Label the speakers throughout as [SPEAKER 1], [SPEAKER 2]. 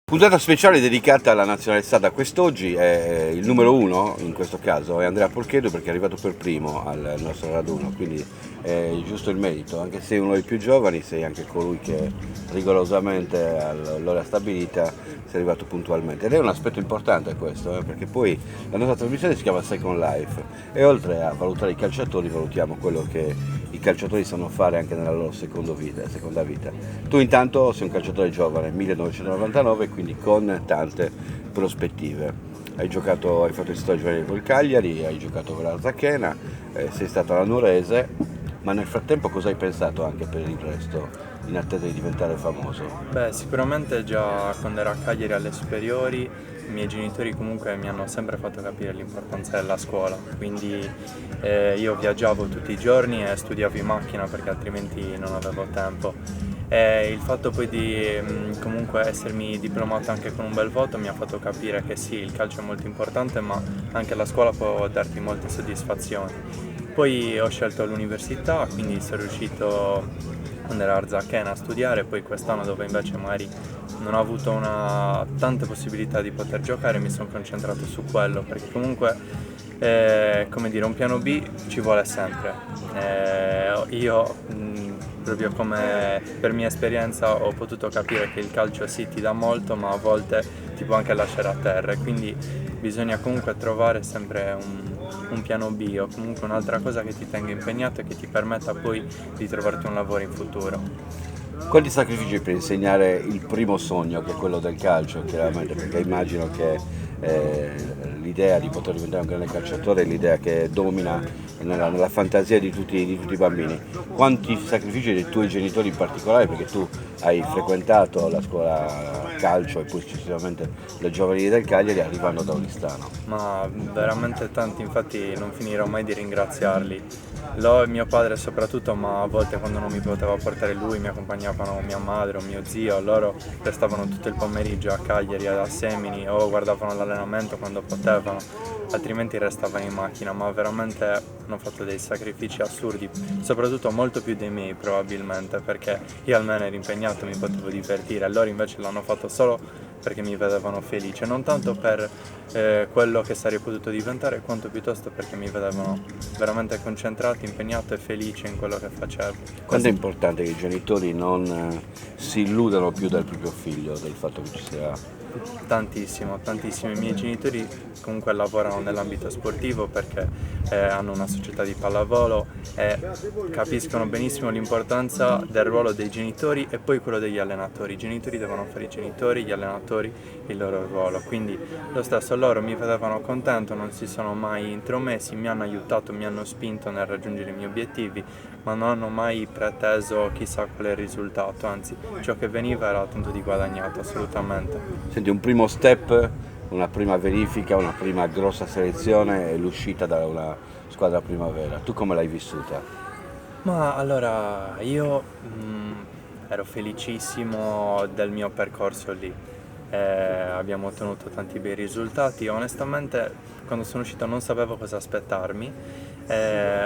[SPEAKER 1] Puntata speciale dedicata alla nazionale sarda. Quest'oggi è il numero uno, in questo caso, è Andrea Porchedo, perché è arrivato per primo al nostro raduno, quindi è giusto il merito. Anche se sei uno dei più giovani, sei anche colui che rigorosamente all'ora stabilita sei arrivato puntualmente. Ed è un aspetto importante questo, perché poi la nostra trasmissione si chiama Second Life e oltre a valutare i calciatori valutiamo quello che i calciatori sanno fare anche nella loro seconda vita. Tu intanto sei un calciatore giovane, 1999, quindi con tante prospettive. Hai fatto il stato giovanile col Cagliari, hai giocato con la Zachena, sei stato alla Nuorese, ma nel frattempo cosa hai pensato anche per il resto, in attesa di diventare famoso?
[SPEAKER 2] Beh, sicuramente già quando ero a Cagliari alle superiori, i miei genitori comunque mi hanno sempre fatto capire l'importanza della scuola, quindi io viaggiavo tutti i giorni e studiavo in macchina perché altrimenti non avevo tempo. E il fatto poi di comunque essermi diplomato anche con un bel voto mi ha fatto capire che sì, il calcio è molto importante, ma anche la scuola può darti molte soddisfazioni. Poi ho scelto l'università, quindi sono riuscito ad andare a Zachena a studiare, poi quest'anno dove invece magari non ho avuto tante possibilità di poter giocare mi sono concentrato su quello, perché comunque come dire, un piano B ci vuole sempre. Io proprio come per mia esperienza ho potuto capire che il calcio sì ti dà molto, ma a volte ti può anche lasciare a terra, e quindi bisogna comunque trovare sempre un piano B o comunque un'altra cosa che ti tenga impegnato e che ti permetta poi di trovarti un lavoro in futuro.
[SPEAKER 1] Quanti sacrifici per insegnare il primo sogno, che è quello del calcio, chiaramente, perché immagino che l'idea di poter diventare un grande calciatore è l'idea che domina nella fantasia di tutti i bambini. Quanti sacrifici dei tuoi genitori in particolare, perché tu hai frequentato la scuola calcio e poi successivamente le giovanili del Cagliari arrivando da Oristano?
[SPEAKER 2] Ma veramente tanti, infatti non finirò mai di ringraziarli. Mio padre soprattutto, ma a volte quando non mi poteva portare lui mi accompagnavano mia madre o mio zio, loro restavano tutto il pomeriggio a Cagliari, a Semini, o guardavano l'allenamento quando potevano, altrimenti restavano in macchina, ma veramente hanno fatto dei sacrifici assurdi, soprattutto molto più dei miei probabilmente, perché io almeno ero impegnato, mi potevo divertire, loro invece l'hanno fatto solo perché mi vedevano felice, non tanto per quello che sarei potuto diventare, quanto piuttosto perché mi vedevano veramente concentrato, impegnato e felice in quello che facevo.
[SPEAKER 1] Quanto è importante che i genitori non si illudano più del proprio figlio, del fatto che ci sia...
[SPEAKER 2] Tantissimo, tantissimo. I miei genitori comunque lavorano nell'ambito sportivo perché hanno una società di pallavolo e capiscono benissimo l'importanza del ruolo dei genitori e poi quello degli allenatori. I genitori devono fare i genitori, gli allenatori il loro ruolo. Quindi lo stesso, loro mi vedevano contento, non si sono mai intromessi, mi hanno aiutato, mi hanno spinto nel raggiungere i miei obiettivi, ma non hanno mai preteso chissà quale risultato, anzi ciò che veniva era tanto di guadagnato, assolutamente.
[SPEAKER 1] Senti, un primo step, una prima verifica, una prima grossa selezione è l'uscita da una squadra primavera. Tu come l'hai vissuta?
[SPEAKER 2] Ma allora, io ero felicissimo del mio percorso lì. Abbiamo ottenuto tanti bei risultati. Onestamente, quando sono uscito non sapevo cosa aspettarmi.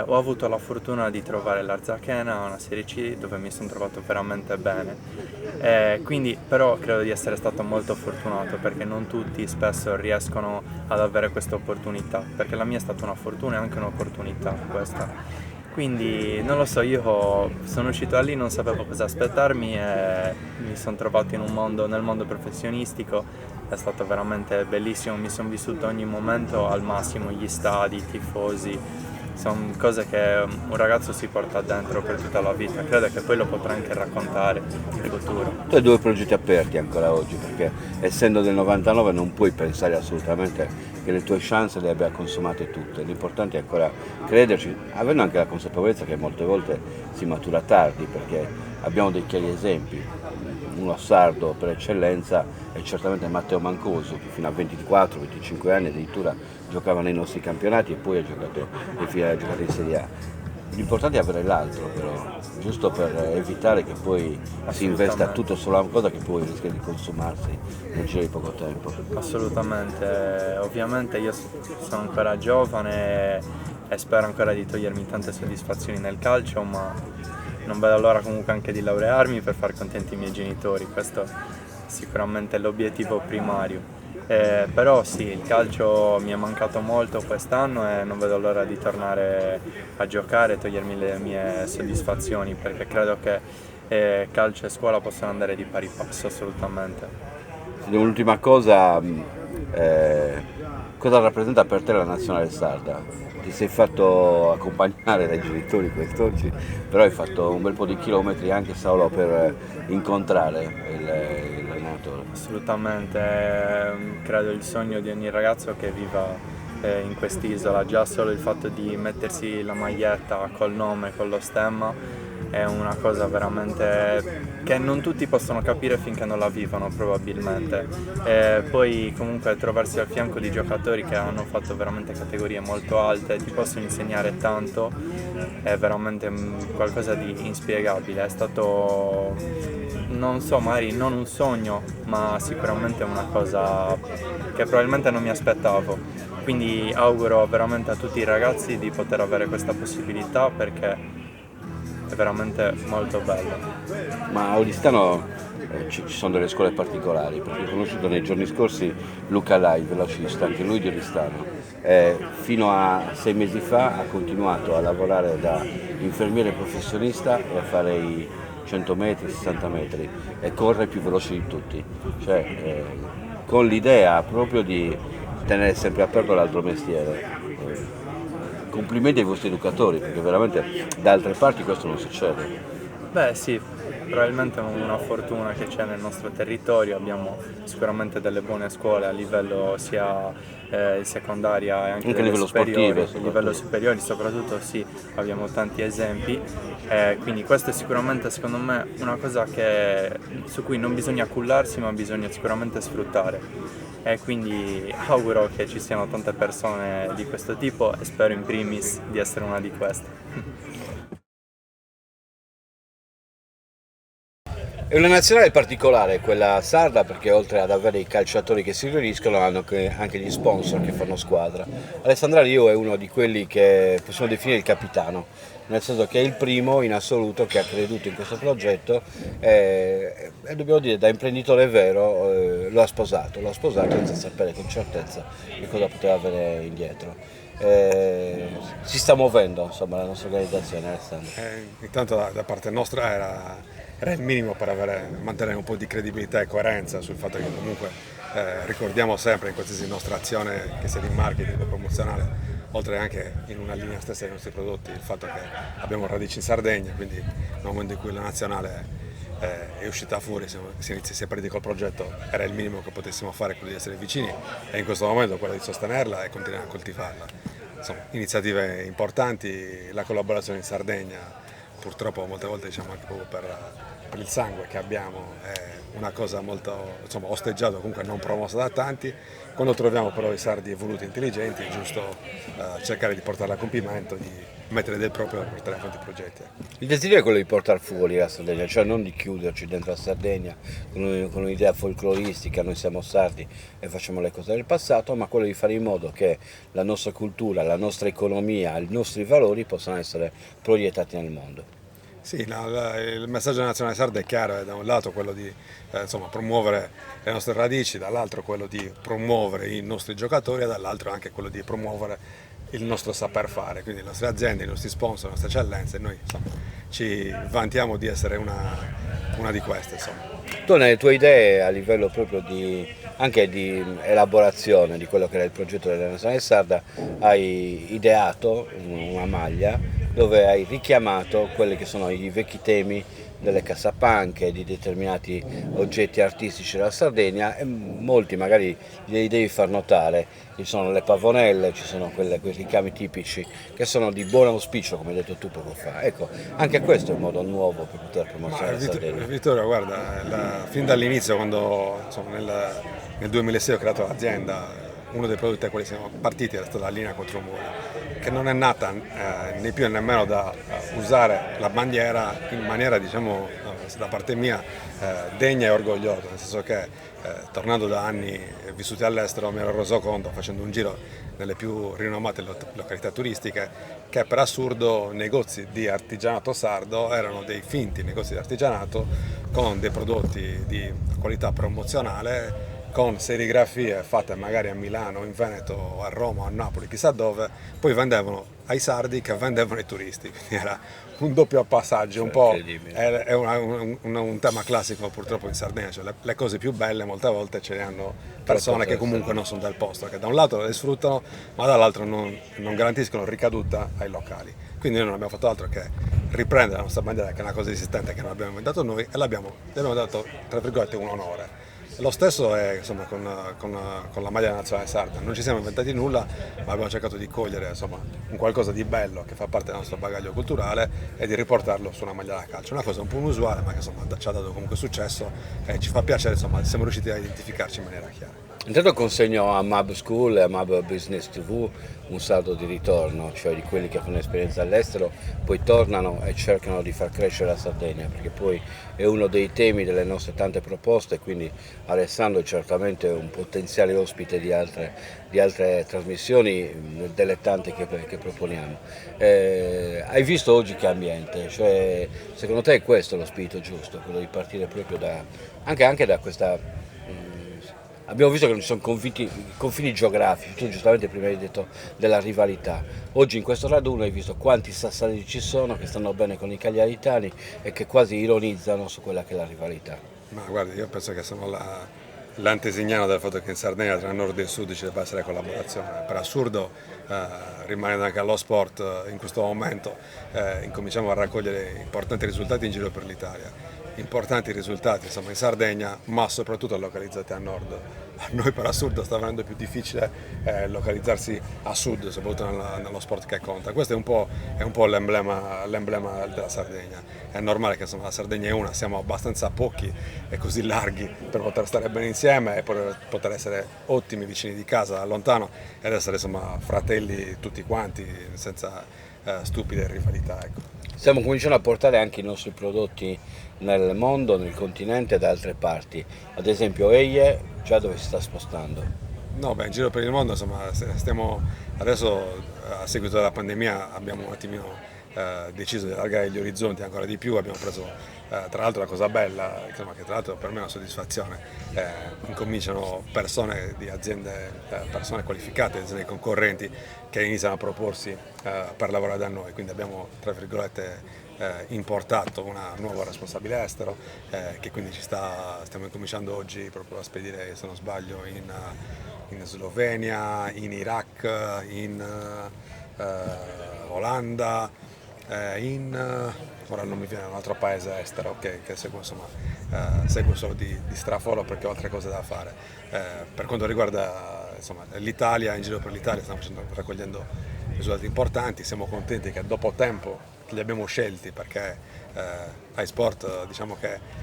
[SPEAKER 2] Ho avuto la fortuna di trovare l'Arzachena, una Serie C dove mi sono trovato veramente bene. Quindi, però, credo di essere stato molto fortunato perché non tutti spesso riescono ad avere questa opportunità. Perché la mia è stata una fortuna e anche un'opportunità questa. Quindi non lo so, io sono uscito da lì, non sapevo cosa aspettarmi e mi sono trovato nel mondo professionistico, è stato veramente bellissimo, mi sono vissuto ogni momento al massimo, gli stadi, i tifosi, sono cose che un ragazzo si porta dentro per tutta la vita, credo che poi lo potrà anche raccontare in futuro.
[SPEAKER 1] Tu hai due progetti aperti ancora oggi, perché essendo del 99 non puoi pensare assolutamente che le tue chance le abbia consumate tutte. L'importante è ancora crederci, avendo anche la consapevolezza che molte volte si matura tardi, perché abbiamo dei chiari esempi. Uno sardo per eccellenza è certamente Matteo Mancosu, che fino a 24-25 anni addirittura giocava nei nostri campionati e poi ha giocato in Serie A. L'importante è avere l'altro, però, giusto per evitare che poi si investa tutto solo a una cosa che poi rischia di consumarsi nel giro di poco tempo.
[SPEAKER 2] Assolutamente, ovviamente io sono ancora giovane e spero ancora di togliermi tante soddisfazioni nel calcio, ma non vedo l'ora comunque anche di laurearmi per far contenti i miei genitori, questo sicuramente l'obiettivo primario. Però sì, il calcio mi è mancato molto quest'anno e non vedo l'ora di tornare a giocare e togliermi le mie soddisfazioni, perché credo che calcio e scuola possano andare di pari passo assolutamente.
[SPEAKER 1] L'ultima cosa, cosa rappresenta per te la nazionale sarda? Ti sei fatto accompagnare dai genitori quest'oggi, però hai fatto un bel po' di chilometri anche solo per incontrare l'allenatore.
[SPEAKER 2] Assolutamente, credo il sogno di ogni ragazzo che viva in quest'isola, già solo il fatto di mettersi la maglietta col nome, con lo stemma, è una cosa veramente che non tutti possono capire finché non la vivono probabilmente. E poi comunque trovarsi al fianco di giocatori che hanno fatto veramente categorie molto alte, ti possono insegnare tanto, è veramente qualcosa di inspiegabile. È stato, non so, magari non un sogno, ma sicuramente una cosa che probabilmente non mi aspettavo. Quindi auguro veramente a tutti i ragazzi di poter avere questa possibilità, perché è veramente molto bello.
[SPEAKER 1] Ma a Oristano ci sono delle scuole particolari, perché ho conosciuto nei giorni scorsi Luca Lai, velocista, anche lui di Oristano. Fino a 6 mesi fa ha continuato a lavorare da infermiere professionista e a fare i 100 metri, 60 metri e corre più veloce di tutti, cioè con l'idea proprio di tenere sempre aperto l'altro mestiere. Complimenti ai vostri educatori, perché veramente da altre parti questo non succede.
[SPEAKER 2] Beh sì, probabilmente è una fortuna che c'è nel nostro territorio, abbiamo sicuramente delle buone scuole a livello sia secondaria e anche
[SPEAKER 1] Anche a
[SPEAKER 2] delle
[SPEAKER 1] livello
[SPEAKER 2] superiori,
[SPEAKER 1] sportivo,
[SPEAKER 2] a livello
[SPEAKER 1] soprattutto.
[SPEAKER 2] superiori soprattutto sì, abbiamo tanti esempi, quindi questo è sicuramente secondo me una cosa su cui non bisogna cullarsi ma bisogna sicuramente sfruttare. E quindi auguro che ci siano tante persone di questo tipo e spero in primis di essere una di queste.
[SPEAKER 1] È una nazionale particolare quella sarda, perché oltre ad avere i calciatori che si riuniscono hanno anche gli sponsor che fanno squadra. Alessandra Rio è uno di quelli che possiamo definire il capitano, nel senso che è il primo in assoluto che ha creduto in questo progetto e dobbiamo dire da imprenditore vero l'ha sposato senza sapere con certezza che cosa poteva avere indietro. Si sta muovendo insomma la nostra organizzazione, Alessandro.
[SPEAKER 3] Intanto da parte nostra era il minimo per mantenere un po' di credibilità e coerenza sul fatto che comunque ricordiamo sempre in qualsiasi nostra azione, che sia di marketing o promozionale, oltre anche in una linea stessa dei nostri prodotti, il fatto che abbiamo radici in Sardegna, quindi nel momento in cui la nazionale è uscita fuori, si è partiti col progetto, era il minimo che potessimo fare, quello di essere vicini, e in questo momento quello di sostenerla e continuare a coltivarla. Insomma, iniziative importanti, la collaborazione in Sardegna, purtroppo molte volte diciamo anche proprio per il sangue che abbiamo, è una cosa molto osteggiata, comunque non promossa da tanti. Quando troviamo però i sardi evoluti e intelligenti è giusto cercare di portarla a compimento, di mettere del proprio per portare avanti i progetti.
[SPEAKER 1] Il desiderio è quello di portare fuori la Sardegna, cioè non di chiuderci dentro la Sardegna con un'idea folcloristica, noi siamo sardi e facciamo le cose del passato, ma quello di fare in modo che la nostra cultura, la nostra economia, i nostri valori possano essere proiettati nel mondo.
[SPEAKER 3] Sì, il messaggio della nazionale sarda è chiaro, è da un lato quello di promuovere le nostre radici, dall'altro quello di promuovere i nostri giocatori e dall'altro anche quello di promuovere il nostro saper fare, quindi le nostre aziende, i nostri sponsor, le nostre eccellenze, noi ci vantiamo di essere una di queste.
[SPEAKER 1] Tu nelle tue idee a livello proprio anche di elaborazione di quello che era il progetto della nazionale sarda hai ideato una maglia dove hai richiamato quelli che sono i vecchi temi delle cassapanche, di determinati oggetti artistici della Sardegna e molti magari li devi far notare, ci sono le pavonelle, ci sono quei richiami tipici che sono di buon auspicio come hai detto tu poco fa. Ecco, anche questo è un modo nuovo per poter promozionare la Sardegna.
[SPEAKER 3] Vittorio, guarda, fin dall'inizio quando nel 2006 ho creato l'azienda, uno dei prodotti a cui siamo partiti è stata la linea contro mura, che non è nata né più né nemmeno da usare la bandiera in maniera da parte mia degna e orgogliosa, nel senso che tornando da anni vissuti all'estero mi ero reso conto, facendo un giro nelle più rinomate località turistiche, che per assurdo negozi di artigianato sardo erano dei finti negozi di artigianato con dei prodotti di qualità promozionale, con serigrafie fatte magari a Milano, in Veneto, a Roma, a Napoli, chissà dove, poi vendevano ai sardi che vendevano ai turisti, quindi era un doppio passaggio, un po' è un tema classico purtroppo in Sardegna, cioè le cose più belle molte volte ce le hanno persone che comunque non sono del posto, che da un lato le sfruttano ma dall'altro non garantiscono ricaduta ai locali. Quindi noi non abbiamo fatto altro che riprendere la nostra bandiera, che è una cosa esistente che non abbiamo inventato noi, e le abbiamo dato, tra virgolette, un onore. Lo stesso è insomma, con la maglia nazionale sarda, non ci siamo inventati nulla, ma abbiamo cercato di cogliere insomma, un qualcosa di bello che fa parte del nostro bagaglio culturale e di riportarlo su una maglia da calcio. Una cosa un po' inusuale, ma che insomma, ci ha dato comunque successo e ci fa piacere, insomma, siamo riusciti a identificarci in maniera chiara.
[SPEAKER 1] Intanto consegno a Mab School e a Mab Business TV un saldo di ritorno, cioè di quelli che fanno esperienza all'estero, poi tornano e cercano di far crescere la Sardegna, perché poi è uno dei temi delle nostre tante proposte, quindi Alessandro è certamente un potenziale ospite di altre trasmissioni, delle tante che proponiamo. Hai visto oggi che ambiente? Cioè, secondo te è questo lo spirito giusto, quello di partire proprio anche da questa... Abbiamo visto che non ci sono confini geografici, tu giustamente prima hai detto della rivalità. Oggi in questo raduno hai visto quanti sassaresi ci sono che stanno bene con i cagliaritani e che quasi ironizzano su quella che è la rivalità.
[SPEAKER 3] Ma guarda, io penso che sono l'antesignano del fatto che in Sardegna tra nord e sud ci debba essere collaborazione. Per assurdo, rimanendo anche allo sport, in questo momento incominciamo a raccogliere importanti risultati in giro per l'Italia. Importanti risultati insomma, in Sardegna, ma soprattutto localizzati a nord. A noi per assurdo sta venendo più difficile localizzarsi a sud, soprattutto nello sport che conta. Questo è un po' l'emblema della Sardegna. È normale che insomma, la Sardegna è una, siamo abbastanza pochi e così larghi per poter stare bene insieme e poter essere ottimi vicini di casa da lontano ed essere insomma, fratelli tutti quanti, senza stupide rivalità. Ecco.
[SPEAKER 1] Stiamo cominciando a portare anche i nostri prodotti nel mondo, nel continente e da altre parti. Ad esempio Eie già dove si sta spostando?
[SPEAKER 3] No, beh, in giro per il mondo insomma, stiamo adesso a seguito della pandemia abbiamo un attimino deciso di allargare gli orizzonti ancora di più, abbiamo preso tra l'altro la cosa bella, insomma, che tra l'altro per me è una soddisfazione, incominciano persone di aziende, persone qualificate, aziende concorrenti che iniziano a proporsi per lavorare da noi, quindi abbiamo tra virgolette importato una nuova responsabile estero che quindi stiamo incominciando oggi proprio a spedire, se non sbaglio, in Slovenia, in Iraq, in Olanda, ora non mi viene un altro paese estero che seguo solo di straforo perché ho altre cose da fare. Per quanto riguarda insomma, l'Italia, in giro per l'Italia stiamo raccogliendo risultati importanti, siamo contenti che dopo tempo che li abbiamo scelti perché iSport diciamo che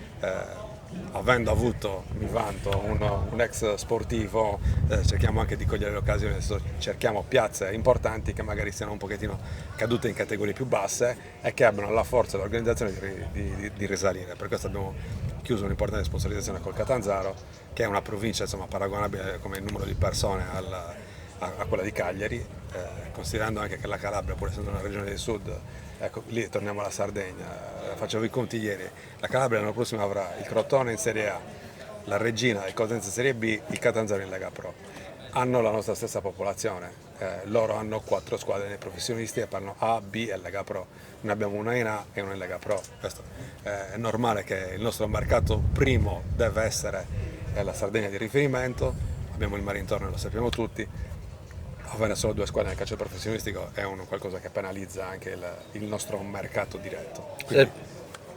[SPEAKER 3] avendo avuto, mi vanto, un ex sportivo, cerchiamo anche di cogliere le occasioni, cerchiamo piazze importanti che magari siano un pochettino cadute in categorie più basse e che abbiano la forza e l'organizzazione di risalire. Per questo abbiamo chiuso un'importante sponsorizzazione col Catanzaro, che è una provincia insomma, paragonabile come numero di persone a quella di Cagliari, considerando anche che la Calabria, pur essendo una regione del sud, ecco, lì torniamo alla Sardegna, facevo i conti ieri, la Calabria l'anno prossimo avrà il Crotone in Serie A, la Regina e il Cosenza in Serie B, il Catanzaro in Lega Pro. Hanno la nostra stessa popolazione, loro hanno 4 squadre nei professionisti e parlano A, B e Lega Pro. Noi abbiamo una in A e una in Lega Pro. Questo, è normale che il nostro mercato primo deve essere la Sardegna di riferimento, abbiamo il mare intorno, lo sappiamo tutti. Avere solo 2 squadre nel calcio professionistico è qualcosa che penalizza anche il nostro mercato diretto. Quindi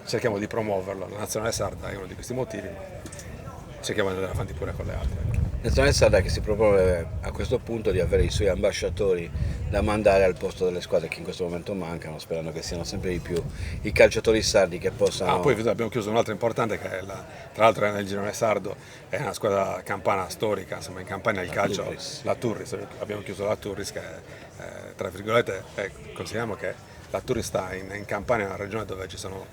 [SPEAKER 3] cerchiamo di promuoverlo. La nazionale sarda è uno di questi motivi, ma cerchiamo di andare avanti pure con le altre.
[SPEAKER 1] La nazionale sarda che si propone a questo punto di avere i suoi ambasciatori da mandare al posto delle squadre che in questo momento mancano, sperando che siano sempre di più i calciatori sardi che possano...
[SPEAKER 3] Poi abbiamo chiuso un'altra importante che è tra l'altro è nel girone sardo, è una squadra campana storica, insomma in Campania il calcio, la Turris, abbiamo chiuso la Turris che tra virgolette consideriamo che la Turris sta in Campania, una regione dove ci sono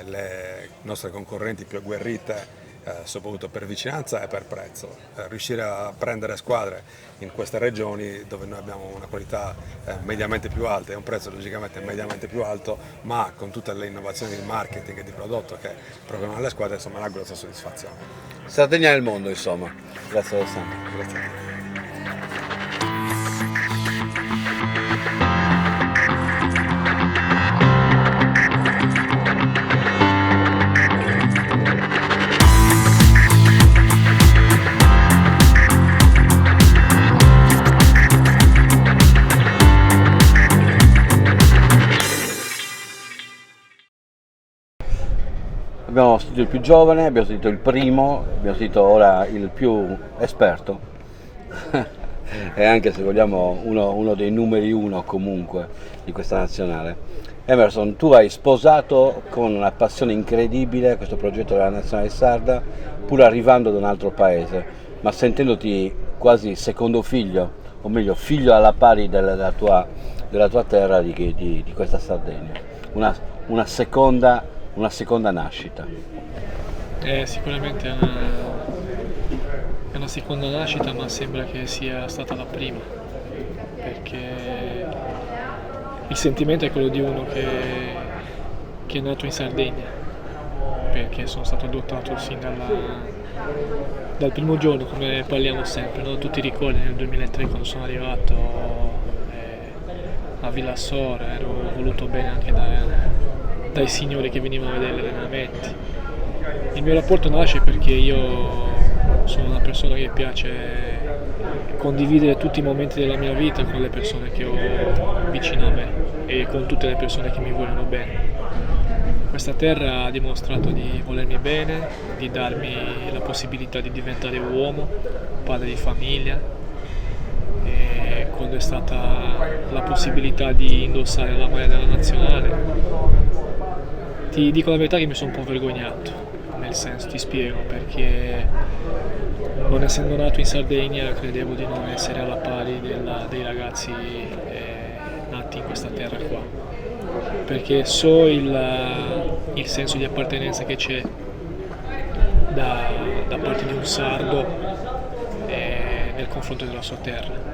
[SPEAKER 3] le nostre concorrenti più agguerrite, soprattutto per vicinanza e per prezzo. Riuscire a prendere squadre in queste regioni dove noi abbiamo una qualità mediamente più alta e un prezzo logicamente mediamente più alto, ma con tutte le innovazioni di marketing e di prodotto che propongono alle squadre, insomma, una grossa soddisfazione.
[SPEAKER 1] Sardegna nel mondo, insomma. Grazie Alessandro.
[SPEAKER 3] Grazie a te.
[SPEAKER 1] Abbiamo sentito il più giovane, abbiamo sentito il primo, abbiamo sentito ora il più esperto e anche, se vogliamo, uno dei numeri uno comunque di questa nazionale. Emerson, tu hai sposato con una passione incredibile questo progetto della nazionale sarda, pur arrivando da un altro paese, ma sentendoti quasi secondo figlio, o meglio figlio alla pari della tua terra, di questa Sardegna, una seconda nascita.
[SPEAKER 4] Sicuramente è una seconda nascita, ma sembra che sia stata la prima, perché il sentimento è quello di uno che è nato in Sardegna, perché sono stato adottato sin dal primo giorno, come parliamo sempre, no? Tutti ricordi nel 2003 quando sono arrivato a Villassoro, ero voluto bene anche dai signori che venivano a vedere gli allenamenti. Il mio rapporto nasce perché io sono una persona che piace condividere tutti i momenti della mia vita con le persone che ho vicino a me e con tutte le persone che mi vogliono bene. Questa terra ha dimostrato di volermi bene, di darmi la possibilità di diventare uomo, padre di famiglia, e quando è stata la possibilità di indossare la maglia della nazionale, ti dico la verità che mi sono un po' vergognato, nel senso, ti spiego, perché non essendo nato in Sardegna credevo di non essere alla pari dei ragazzi nati in questa terra qua, perché so il senso di appartenenza che c'è da parte di un sardo nel confronto della sua terra.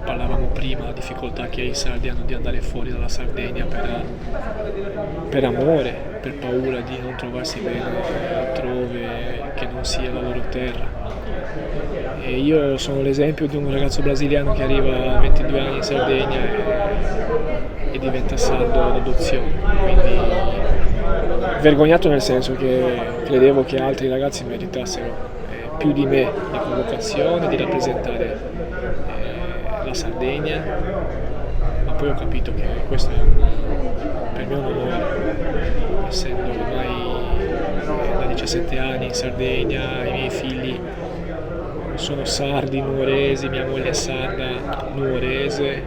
[SPEAKER 4] Parlavamo prima della difficoltà che i sardi hanno di andare fuori dalla Sardegna per amore, per paura di non trovarsi bene altrove che non sia la loro terra. E io sono l'esempio di un ragazzo brasiliano che arriva a 22 anni in Sardegna e diventa sardo d'adozione, quindi vergognato nel senso che credevo che altri ragazzi meritassero più di me la convocazione, di rappresentare la Sardegna, ma poi ho capito che questo è per me un onore, essendo ormai da 17 anni in Sardegna, i miei figli sono sardi nuoresi, mia moglie è sarda nuorese,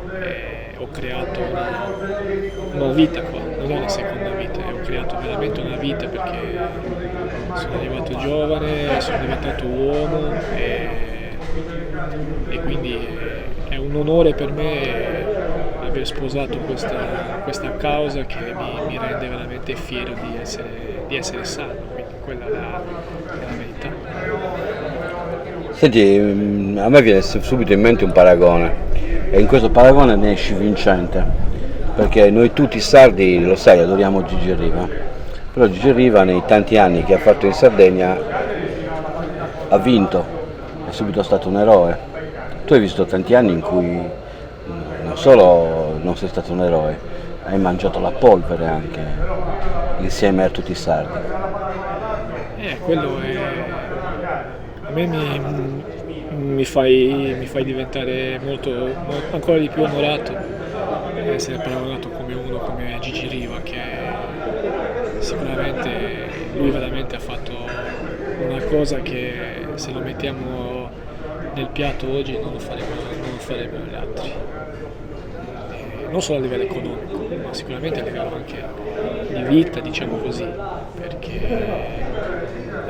[SPEAKER 4] ho creato una vita qua, non è una seconda vita, ho creato veramente una vita perché sono arrivato giovane, sono diventato uomo e quindi è un onore per me aver sposato questa causa che mi rende veramente fiero di essere sardo, quindi quella è la verità.
[SPEAKER 1] Senti, a me viene subito in mente un paragone, e in questo paragone ne esci vincente, perché noi tutti sardi, lo sai, adoriamo Gigi Riva, però Gigi Riva nei tanti anni che ha fatto in Sardegna ha vinto, è subito stato un eroe. Tu hai visto tanti anni in cui non solo non sei stato un eroe, hai mangiato la polvere anche insieme a tutti i sardi.
[SPEAKER 4] Quello è... a me mi fai diventare ancora di più onorato essere paragonato come uno come Gigi Riva, che sicuramente lui veramente ha fatto una cosa che se lo mettiamo nel piatto oggi non lo farebbero gli altri, non solo a livello economico ma sicuramente a livello anche di vita, diciamo così, perché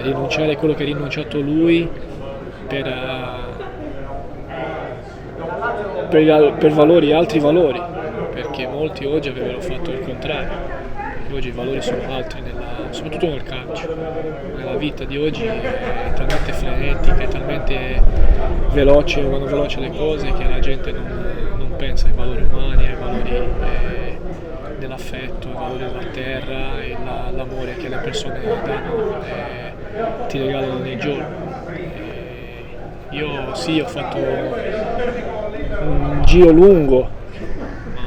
[SPEAKER 4] rinunciare a quello che ha rinunciato lui per valori, altri valori, perché molti oggi avrebbero fatto il contrario, che oggi i valori sono altri, soprattutto nel calcio. La vita di oggi è talmente frenetica, è talmente veloce, vanno veloci le cose che la gente non pensa ai valori umani, ai valori dell'affetto, ai valori della terra e l'amore che le persone danno e ti regalano ogni giorno. Io sì, ho fatto un giro lungo, ma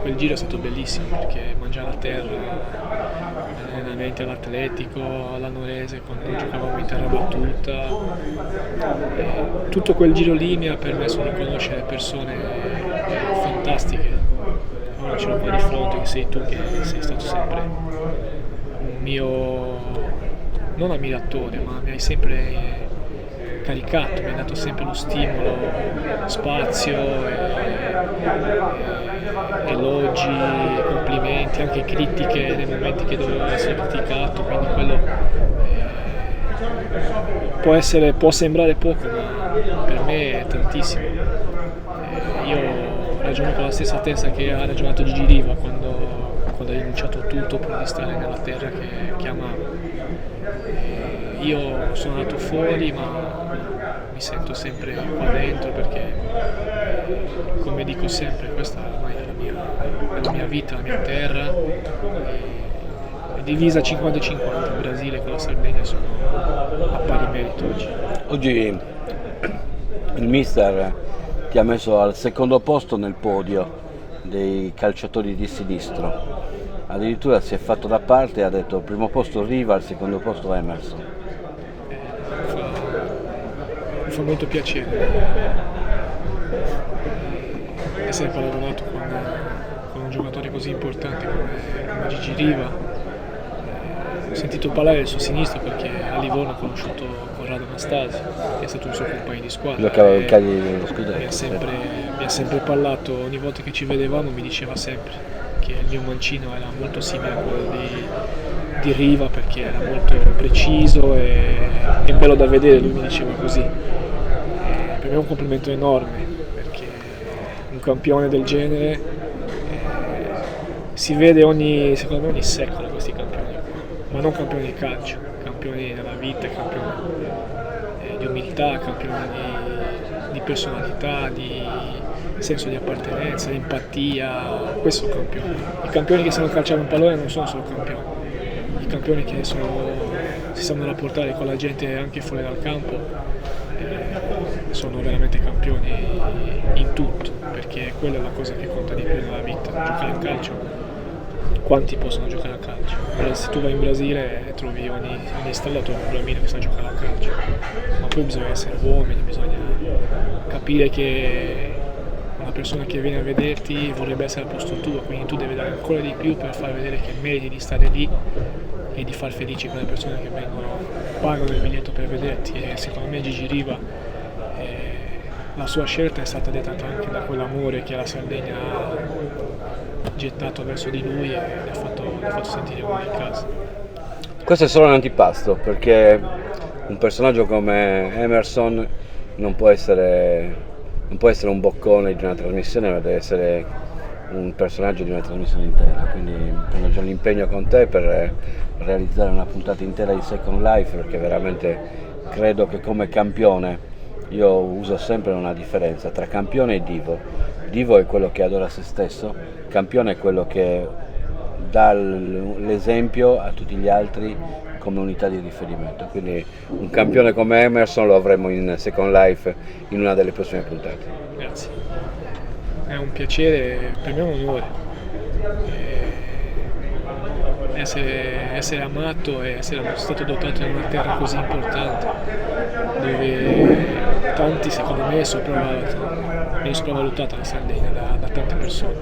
[SPEAKER 4] quel giro è stato bellissimo perché mangiare a terra, allenamenti all'Atletico, all'Anorese quando giocavamo in terra battuta, tutto quel giro lì mi ha permesso di conoscere persone fantastiche. Ora ce l'ho qua di fronte che sei tu, che sei stato sempre un mio, non ammiratore, ma mi hai sempre caricato, mi hai dato sempre lo stimolo, spazio, elogi, complimenti, anche critiche nei momenti che dovevo essere criticato, quindi quello può sembrare poco, ma per me è tantissimo. Io ragiono con la stessa testa che ha ragionato Gigi Riva quando ha rinunciato tutto pur di stare nella terra che amavo. Io sono andato fuori, ma mi sento sempre qua dentro perché, come dico sempre, questa ormai è la mia vita, la mia terra, è divisa 50-50, il Brasile con la Sardegna sono a pari merito oggi.
[SPEAKER 1] Oggi il mister ti ha messo al secondo posto nel podio dei calciatori di sinistro, addirittura si è fatto da parte e ha detto al primo posto Riva, al secondo posto Emerson.
[SPEAKER 4] Mi fa molto piacere essere paragonato con un giocatore così importante come Gigi Riva. Ho sentito parlare del suo sinistro perché a Livorno ho conosciuto Corrado Anastasio, che è stato un suo compagno di squadra.
[SPEAKER 1] Giocava il Cagliari dello Scudetto.
[SPEAKER 4] Mi ha sempre parlato, ogni volta che ci vedevamo mi diceva sempre che il mio mancino era molto simile a quello di Riva perché era molto preciso e bello da vedere, lui mi diceva così. Per me è un complimento enorme perché un campione del genere si vede secondo me ogni secolo questi campioni, ma non campioni di calcio, campioni della vita, campioni di umiltà, campioni di personalità, di senso di appartenenza, di empatia. Questi sono campioni. I campioni che sanno calciare un pallone non sono solo campioni, i campioni che si sanno rapportare con la gente anche fuori dal campo sono veramente campioni in tutto, perché quella è la cosa che conta di più nella vita, giocare a calcio. Quanti possono giocare a calcio? Allora, se tu vai in Brasile trovi ogni strada trovi un bambino che sa giocare a calcio, ma poi bisogna essere uomini, bisogna capire che una persona che viene a vederti vorrebbe essere al posto tuo, quindi tu devi dare ancora di più per far vedere che meriti di stare lì e di far felici quelle persone che pagano il biglietto per vederti. E secondo me Gigi Riva, la sua scelta è stata dettata anche da quell'amore che la Sardegna ha gettato verso di lui e le ha fatto sentire come in casa.
[SPEAKER 1] Questo è solo un antipasto, perché un personaggio come Emerson non può essere un boccone di una trasmissione, ma deve essere un personaggio di una trasmissione intera, quindi prendo già l'impegno con te per realizzare una puntata intera di Second Life, perché veramente credo che come campione io uso sempre una differenza tra campione e divo. Divo è quello che adora se stesso, campione è quello che dà l'esempio a tutti gli altri come unità di riferimento, quindi un campione come Emerson lo avremo in Second Life in una delle prossime puntate.
[SPEAKER 4] Grazie, è un piacere, per me è un onore essere amato e essere stato dotato in una terra così importante dove tanti secondo me viene sopravvalutata la Sardegna da tante persone.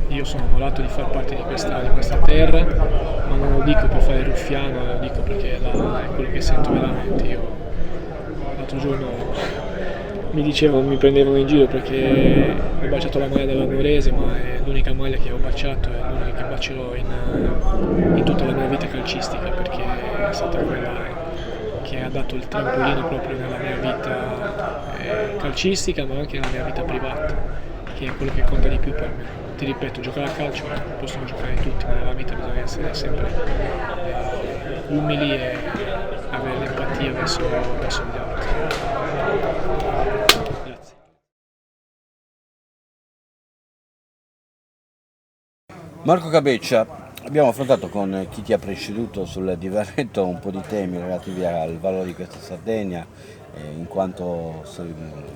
[SPEAKER 4] Io sono onorato di far parte di questa terra, ma non lo dico per fare il ruffiano, lo dico perché è quello che sento veramente. Io l'altro giorno mi prendevano in giro perché ho baciato la maglia dell'Anorese, ma è l'unica maglia che ho baciato, è l'unica che bacerò in tutta la mia vita calcistica, perché è stata quella che ha dato il trampolino proprio nella mia vita calcistica, ma anche nella mia vita privata, che è quello che conta di più per me. ti ripeto, giocare a calcio possono giocare tutti, ma nella vita bisogna essere sempre umili e avere l'empatia verso gli altri. Grazie.
[SPEAKER 1] Marco Cabeccia, abbiamo affrontato con chi ti ha preceduto sul divaretto un po' di temi relativi al valore di questa Sardegna, in quanto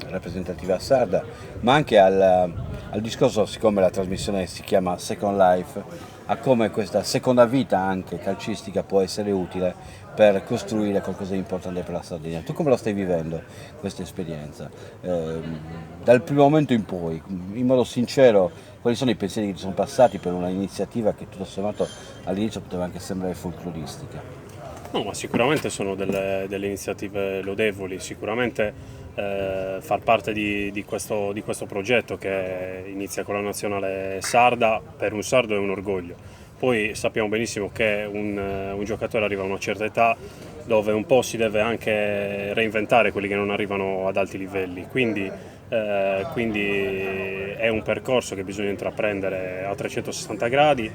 [SPEAKER 1] rappresentativa sarda, ma anche al discorso, siccome la trasmissione si chiama Second Life, a come questa seconda vita anche calcistica può essere utile per costruire qualcosa di importante per la Sardegna. Tu come lo stai vivendo questa esperienza? Dal primo momento in poi, in modo sincero, quali sono i pensieri che ti sono passati per una iniziativa che tutto sommato all'inizio poteva anche sembrare folcloristica?
[SPEAKER 5] No, ma sicuramente sono delle iniziative lodevoli, sicuramente far parte di questo progetto che inizia con la nazionale sarda, per un sardo è un orgoglio. Poi sappiamo benissimo che un giocatore arriva a una certa età dove un po' si deve anche reinventare quelli che non arrivano ad alti livelli, quindi è un percorso che bisogna intraprendere a 360 gradi.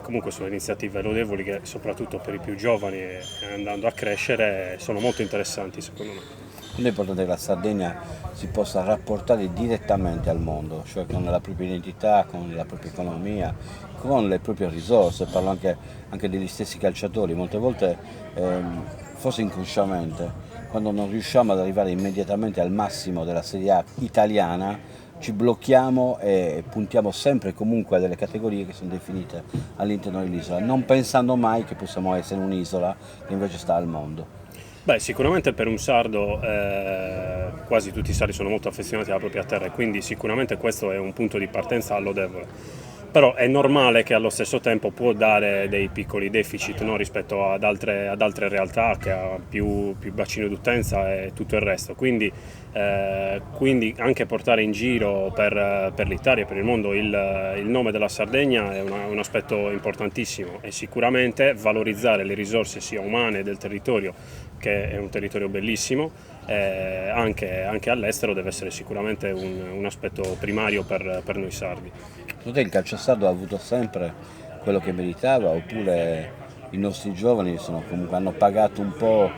[SPEAKER 5] Comunque sono iniziative lodevoli che soprattutto per i più giovani e andando a crescere sono molto interessanti secondo me.
[SPEAKER 1] Quindi è importante che la Sardegna si possa rapportare direttamente al mondo, cioè con la propria identità, con la propria economia, con le proprie risorse. Parlo anche degli stessi calciatori, molte volte forse inconsciamente, quando non riusciamo ad arrivare immediatamente al massimo della Serie A italiana, ci blocchiamo e puntiamo sempre comunque a delle categorie che sono definite all'interno dell'isola, non pensando mai che possiamo essere un'isola che invece sta al mondo.
[SPEAKER 5] Beh, sicuramente per un sardo quasi tutti i sardi sono molto affezionati alla propria terra e quindi sicuramente questo è un punto di partenza lodevole. Però è normale che allo stesso tempo può dare dei piccoli deficit, no, rispetto ad altre realtà che ha più bacino d'utenza e tutto il resto. Quindi anche portare in giro per l'Italia e per il mondo il nome della Sardegna è un aspetto importantissimo e sicuramente valorizzare le risorse sia umane del territorio, che è un territorio bellissimo, anche all'estero deve essere sicuramente un aspetto primario per noi sardi.
[SPEAKER 1] Secondo te il calcio sardo ha avuto sempre quello che meritava, oppure i nostri giovani hanno pagato un po'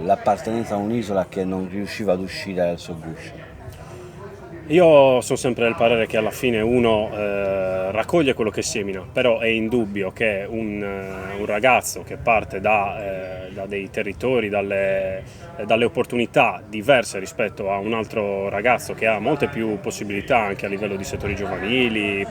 [SPEAKER 1] l'appartenenza a un'isola che non riusciva ad uscire dal suo guscio?
[SPEAKER 5] Io sono sempre del parere che alla fine uno raccoglie quello che semina, però è indubbio che un ragazzo che parte da dei territori, dalle opportunità diverse rispetto a un altro ragazzo che ha molte più possibilità anche a livello di settori giovanili,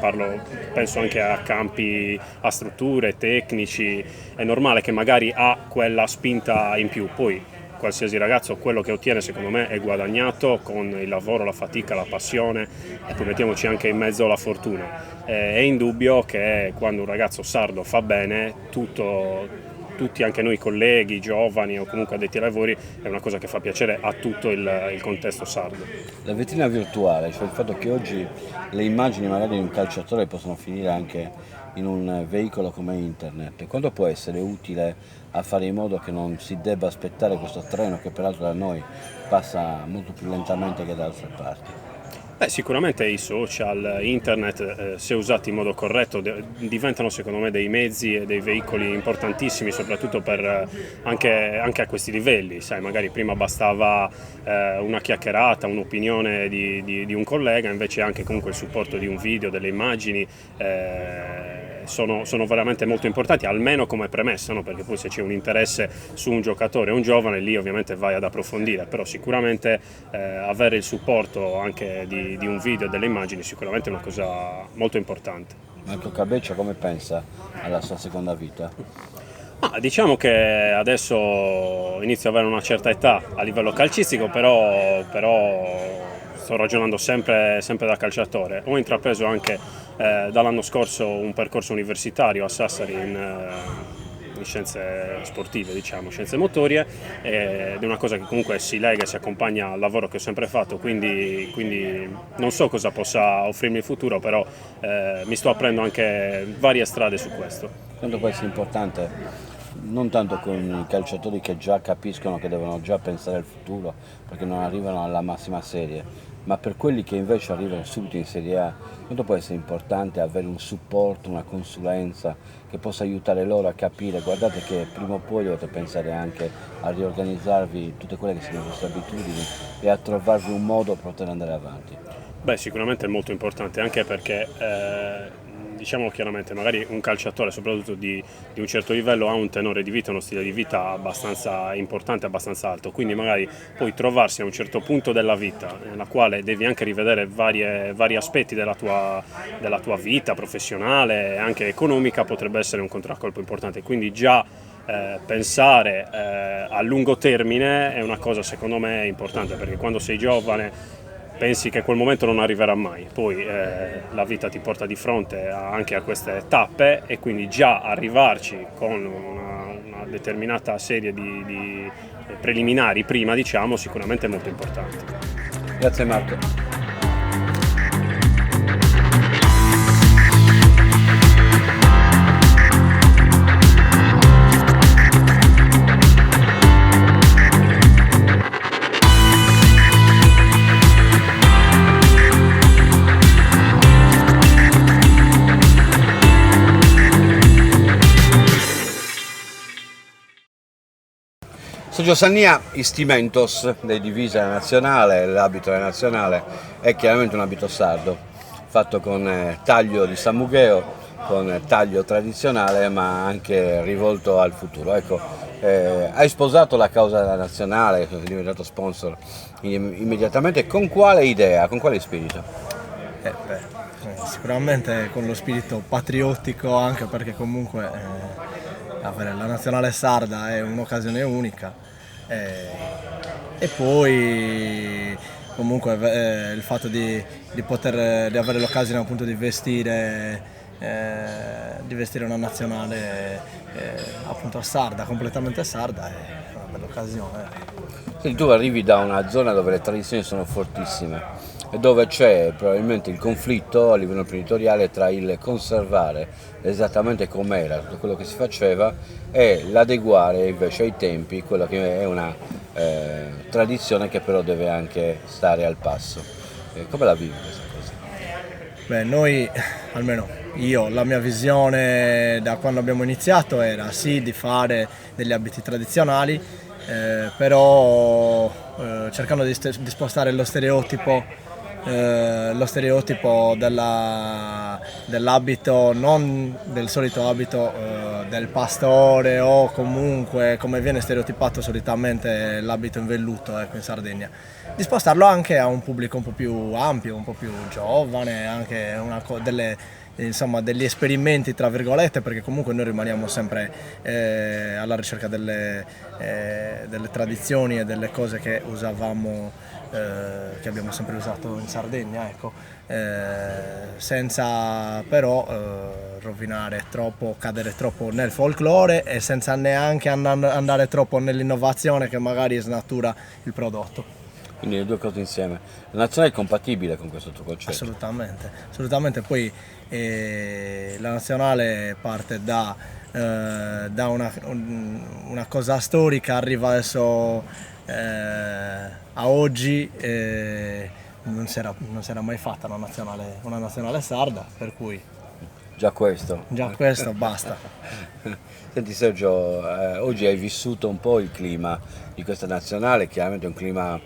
[SPEAKER 5] penso anche a campi, a strutture, tecnici, è normale che magari ha quella spinta in più. Poi qualsiasi ragazzo quello che ottiene secondo me è guadagnato con il lavoro, la fatica, la passione e poi mettiamoci anche in mezzo la fortuna. È indubbio che quando un ragazzo sardo fa bene, tutti anche noi colleghi, giovani o comunque addetti ai lavori, è una cosa che fa piacere a tutto il contesto sardo.
[SPEAKER 1] La vetrina virtuale, cioè il fatto che oggi le immagini magari di un calciatore possono finire anche in un veicolo come internet, quando può essere utile a fare in modo che non si debba aspettare questo treno che peraltro da noi passa molto più lentamente che da altre parti?
[SPEAKER 5] Sicuramente i social, internet, se usati in modo corretto, diventano secondo me dei mezzi e dei veicoli importantissimi, soprattutto anche a questi livelli. Sai, magari prima bastava una chiacchierata, un'opinione di un collega, invece anche comunque il supporto di un video, delle immagini. Sono veramente molto importanti, almeno come premessa, no? Perché poi se c'è un interesse su un giocatore o un giovane, lì ovviamente vai ad approfondire, però sicuramente avere il supporto anche di un video e delle immagini sicuramente è una cosa molto importante.
[SPEAKER 1] Marco Cabeccia come pensa alla sua seconda vita?
[SPEAKER 5] Diciamo che adesso inizio ad avere una certa età a livello calcistico, però sto ragionando sempre da calciatore. Ho intrapreso anche dall'anno scorso un percorso universitario a Sassari in scienze sportive, diciamo, scienze motorie, ed è una cosa che comunque si lega e si accompagna al lavoro che ho sempre fatto, quindi non so cosa possa offrirmi il futuro, però mi sto aprendo anche varie strade su questo.
[SPEAKER 1] Quanto può essere importante non tanto con i calciatori che già capiscono che devono già pensare al futuro perché non arrivano alla massima serie, ma per quelli che invece arrivano subito in Serie A, quanto può essere importante avere un supporto, una consulenza che possa aiutare loro a capire, guardate che prima o poi dovete pensare anche a riorganizzarvi tutte quelle che sono le vostre abitudini e a trovarvi un modo per poter andare avanti.
[SPEAKER 5] Beh, sicuramente è molto importante, anche perché diciamo chiaramente, magari un calciatore, soprattutto di un certo livello, ha un tenore di vita, uno stile di vita abbastanza importante, abbastanza alto, quindi magari poi trovarsi a un certo punto della vita nella quale devi anche rivedere vari aspetti della tua vita professionale e anche economica potrebbe essere un contraccolpo importante, quindi già pensare a lungo termine è una cosa secondo me importante, perché quando sei giovane pensi che quel momento non arriverà mai, poi la vita ti porta di fronte anche a queste tappe e quindi già arrivarci con una determinata serie di preliminari prima, diciamo, sicuramente è molto importante.
[SPEAKER 1] Grazie Marco. Sergio Sannia, istimentos dei divisa nazionale, l'abito della nazionale è chiaramente un abito sardo, fatto con taglio di San Mugheo, con taglio tradizionale ma anche rivolto al futuro. Ecco, hai sposato la causa della nazionale, sei diventato sponsor immediatamente, con quale idea, con quale spirito?
[SPEAKER 6] Sicuramente con lo spirito patriottico, anche perché comunque avere la nazionale sarda è un'occasione unica e poi comunque il fatto di avere l'occasione appunto di vestire una nazionale appunto sarda, completamente sarda, è una bella occasione.
[SPEAKER 1] Sì, tu arrivi da una zona dove le tradizioni sono fortissime e dove c'è probabilmente il conflitto a livello imprenditoriale tra il conservare esattamente com'era tutto quello che si faceva e l'adeguare invece ai tempi quello che è una tradizione che però deve anche stare al passo. Come la vivi questa cosa?
[SPEAKER 6] Beh, noi, almeno io, la mia visione da quando abbiamo iniziato era sì di fare degli abiti tradizionali, però cercando di spostare lo stereotipo dell'abito, non del solito abito del pastore o comunque come viene stereotipato solitamente l'abito in velluto, ecco, in Sardegna, di spostarlo anche a un pubblico un po' più ampio, un po' più giovane, anche degli esperimenti tra virgolette, perché comunque noi rimaniamo sempre alla ricerca delle tradizioni e delle cose che usavamo, che abbiamo sempre usato in Sardegna, ecco, senza però rovinare troppo, cadere troppo nel folklore e senza neanche andare troppo nell'innovazione che magari snatura il prodotto.
[SPEAKER 1] Quindi le due cose insieme. La nazionale è compatibile con questo tuo concetto?
[SPEAKER 6] Assolutamente. Poi la nazionale parte da una cosa storica, arriva adesso a oggi, non si era mai fatta una nazionale sarda, per cui
[SPEAKER 1] Già questo
[SPEAKER 6] basta.
[SPEAKER 1] Senti Sergio, oggi hai vissuto un po' il clima di questa nazionale, chiaramente è un clima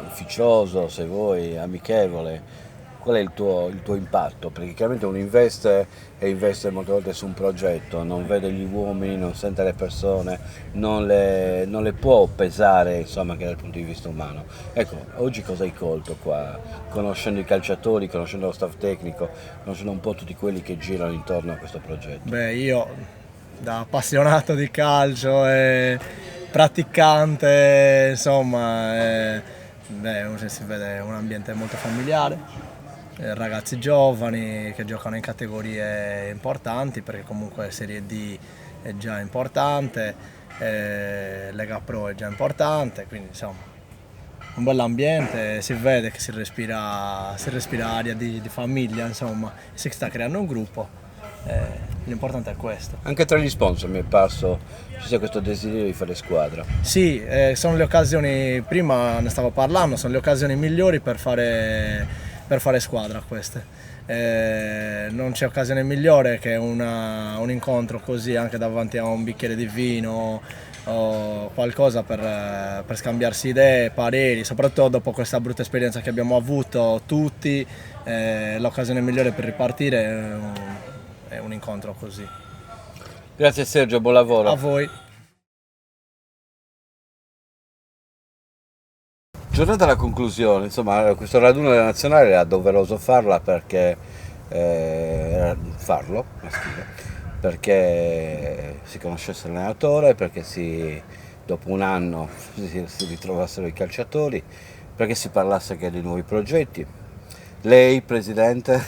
[SPEAKER 1] ufficioso, se vuoi, amichevole. Qual è il tuo impatto? Perché chiaramente uno investe molte volte su un progetto, non vede gli uomini, non sente le persone, non le può pesare, insomma, anche dal punto di vista umano. Ecco, oggi cosa hai colto qua, conoscendo i calciatori, conoscendo lo staff tecnico, conoscendo un po' tutti quelli che girano intorno a questo progetto?
[SPEAKER 6] Beh, io da appassionato di calcio e praticante, insomma, si vede un ambiente molto familiare. Ragazzi giovani che giocano in categorie importanti, perché comunque Serie D è già importante, Lega Pro è già importante, quindi insomma un bell'ambiente, si vede che si respira aria di famiglia, insomma, si sta creando un gruppo L'importante è questo.
[SPEAKER 1] Anche tra gli sponsor mi è parso ci sia questo desiderio di fare squadra.
[SPEAKER 6] Sì, sono le occasioni, prima ne stavo parlando, sono le occasioni migliori per fare squadra queste. Non c'è occasione migliore che un incontro così, anche davanti a un bicchiere di vino o qualcosa per scambiarsi idee, pareri, soprattutto dopo questa brutta esperienza che abbiamo avuto tutti, l'occasione migliore per ripartire è un incontro così.
[SPEAKER 1] Grazie Sergio, buon lavoro.
[SPEAKER 6] A voi.
[SPEAKER 1] Giornata alla conclusione, insomma questo raduno della nazionale era doveroso farlo perché si conoscesse l'allenatore, perché dopo un anno si ritrovassero i calciatori, perché si parlasse anche di nuovi progetti. Lei, Presidente?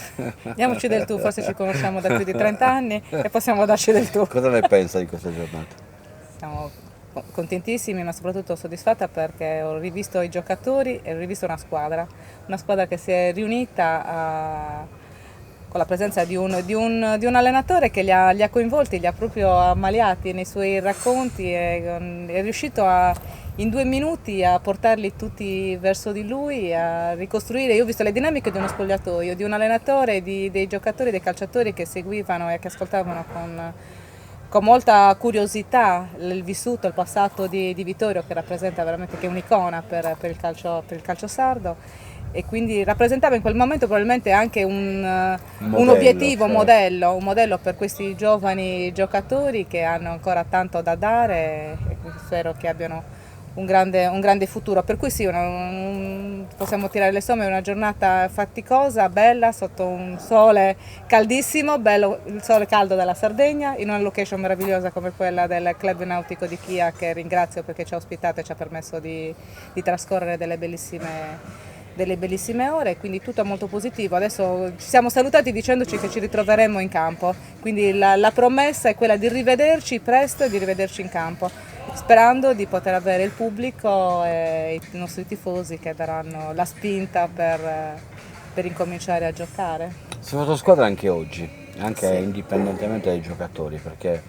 [SPEAKER 7] Diamoci del tu, forse ci conosciamo da più di 30 anni e possiamo darci del tu.
[SPEAKER 1] Cosa ne pensa di questa giornata?
[SPEAKER 7] Siamo contentissimi, ma soprattutto soddisfatta perché ho rivisto i giocatori e ho rivisto una squadra che si è riunita con la presenza di un allenatore che li ha coinvolti, li ha proprio ammaliati nei suoi racconti e è riuscito in 2 minuti a portarli tutti verso di lui, a ricostruire. Io ho visto le dinamiche di uno spogliatoio, di un allenatore, dei giocatori, dei calciatori che seguivano e che ascoltavano con molta curiosità il vissuto, il passato di Vittorio, che rappresenta veramente, che è un'icona per il calcio sardo, e quindi rappresentava in quel momento probabilmente anche un obiettivo,
[SPEAKER 1] certo.
[SPEAKER 7] un modello per questi giovani giocatori che hanno ancora tanto da dare e spero che abbiano un grande futuro. Per cui sì, possiamo tirare le somme, è una giornata faticosa, bella, sotto un sole caldissimo, bello il sole caldo della Sardegna, in una location meravigliosa come quella del Club Nautico di Chia, che ringrazio perché ci ha ospitato e ci ha permesso di trascorrere delle bellissime ore, quindi tutto molto positivo. Adesso ci siamo salutati dicendoci che ci ritroveremo in campo, quindi la promessa è quella di rivederci presto e di rivederci in campo, sperando di poter avere il pubblico e i nostri tifosi che daranno la spinta per incominciare a giocare.
[SPEAKER 1] Si è fatto squadra anche oggi, anche
[SPEAKER 7] Sì.
[SPEAKER 1] indipendentemente dai giocatori, perché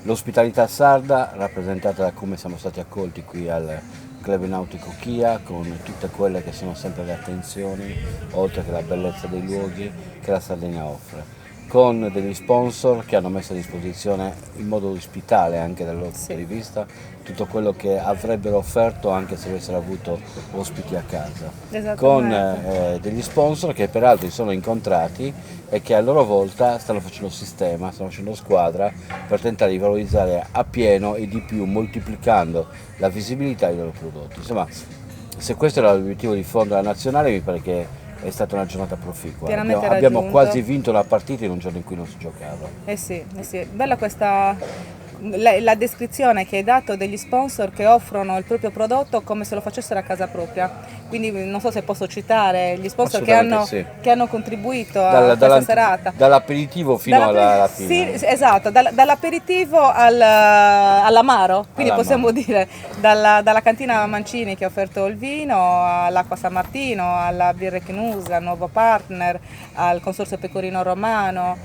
[SPEAKER 1] l'ospitalità sarda, rappresentata da come siamo stati accolti qui al Club Nautico Chia, con tutte quelle che sono sempre le attenzioni, oltre che la bellezza dei luoghi che la Sardegna offre, con degli sponsor che hanno messo a disposizione in modo ospitale, anche dal loro punto di vista, tutto quello che avrebbero offerto anche se avessero avuto ospiti a casa, con degli sponsor che peraltro si sono incontrati e che a loro volta stanno facendo sistema, stanno facendo squadra per tentare di valorizzare appieno e di più, moltiplicando la visibilità dei loro prodotti. Insomma, se questo era l'obiettivo di fondo della nazionale, mi pare che è stata una giornata proficua. Abbiamo quasi vinto una partita in un giorno in cui non si giocava.
[SPEAKER 7] Sì. Bella la descrizione che hai dato degli sponsor che offrono il proprio prodotto come se lo facessero a casa propria. Quindi non so se posso citare gli sponsor che hanno contribuito a questa serata.
[SPEAKER 1] Dall'aperitivo fino alla fine.
[SPEAKER 7] Sì, esatto, dall'aperitivo all'amaro, quindi possiamo dire dalla cantina Mancini che ha offerto il vino, all'Acqua San Martino, alla Birre Knus, al nuovo partner, al Consorzio Pecorino Romano,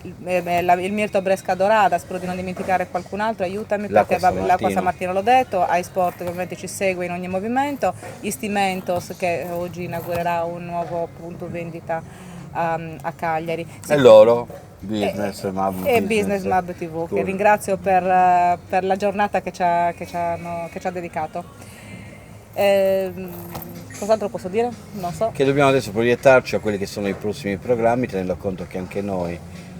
[SPEAKER 7] il Mirto Bresca Dorada, spero di non dimenticare qualcun altro, aiutami, perché l'Acqua San Martino l'ho detto, iSport che ovviamente ci segue in ogni movimento, Istimentos che oggi inaugurerà un nuovo punto vendita a Cagliari. Sì.
[SPEAKER 1] E loro? Business Mab
[SPEAKER 7] TV, che ringrazio per la giornata che ci ha dedicato. Cos'altro posso dire? Non so.
[SPEAKER 1] Che dobbiamo adesso proiettarci a quelli che sono i prossimi programmi, tenendo conto che anche noi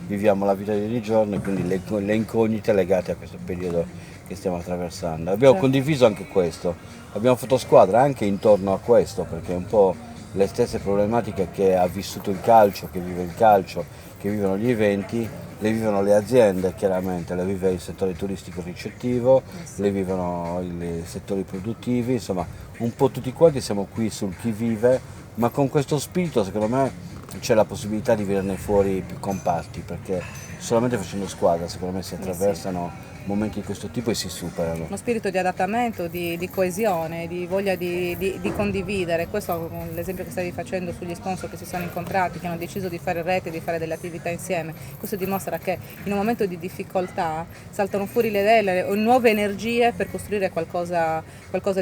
[SPEAKER 1] viviamo la vita di ogni giorno e quindi le incognite legate a questo periodo che stiamo attraversando. Abbiamo condiviso anche questo, abbiamo fatto squadra anche intorno a questo, perché un po' le stesse problematiche che ha vissuto il calcio, che vive il calcio, che vivono gli eventi, le vivono le aziende chiaramente, le vive il settore turistico ricettivo, le vivono i settori produttivi, insomma un po' tutti quanti siamo qui sul chi vive, ma con questo spirito secondo me c'è la possibilità di venirne fuori più compatti, perché solamente facendo squadra secondo me si attraversano momenti di questo tipo e si superano.
[SPEAKER 7] Uno spirito di adattamento, di coesione, di voglia di condividere. Questo è l'esempio che stavi facendo sugli sponsor che si sono incontrati, che hanno deciso di fare rete, di fare delle attività insieme. Questo dimostra che in un momento di difficoltà saltano fuori le idee, le nuove energie per costruire qualcosa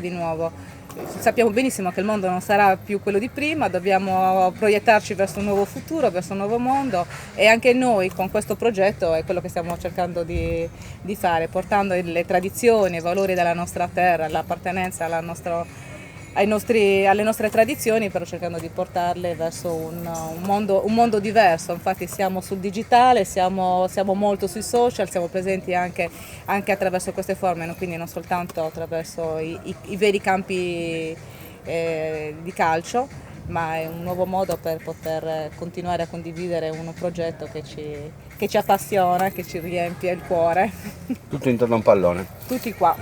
[SPEAKER 7] di nuovo. Sappiamo benissimo che il mondo non sarà più quello di prima, dobbiamo proiettarci verso un nuovo futuro, verso un nuovo mondo, e anche noi con questo progetto è quello che stiamo cercando di fare, portando le tradizioni e i valori della nostra terra, l'appartenenza alle nostre tradizioni, però cercando di portarle verso un mondo diverso. Infatti siamo sul digitale, siamo molto sui social, siamo presenti anche attraverso queste forme, quindi non soltanto attraverso i veri campi di calcio, ma è un nuovo modo per poter continuare a condividere un progetto che ci appassiona, che ci riempie il cuore.
[SPEAKER 1] Tutto intorno a un pallone.
[SPEAKER 7] Tutti qua.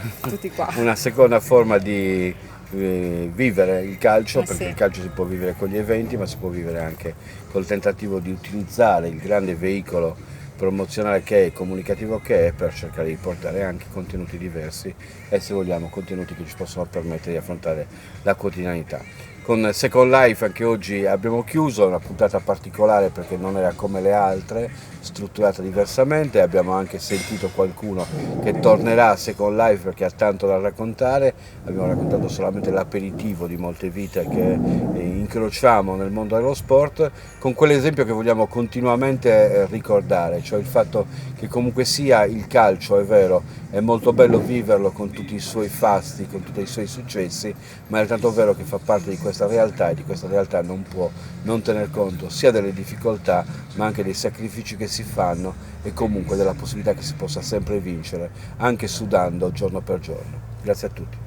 [SPEAKER 1] Una seconda forma di vivere il calcio, perché
[SPEAKER 7] sì.
[SPEAKER 1] il calcio si può vivere con gli eventi, ma si può vivere anche col tentativo di utilizzare il grande veicolo promozionale che è, comunicativo che è, per cercare di portare anche contenuti diversi e, se vogliamo, contenuti che ci possono permettere di affrontare la quotidianità. Con Second Life anche oggi abbiamo chiuso, una puntata particolare perché non era come le altre, strutturata diversamente. Abbiamo anche sentito qualcuno che tornerà a Second Life perché ha tanto da raccontare. Abbiamo raccontato solamente l'aperitivo di molte vite che incrociamo nel mondo dello sport, con quell'esempio che vogliamo continuamente ricordare, cioè il fatto che comunque sia il calcio, è vero, è molto bello viverlo con tutti i suoi fasti, con tutti i suoi successi, ma è altrettanto vero che fa parte di questa realtà, e di questa realtà non può non tener conto sia delle difficoltà ma anche dei sacrifici che si fanno, e comunque della possibilità che si possa sempre vincere, anche sudando giorno per giorno. Grazie a tutti.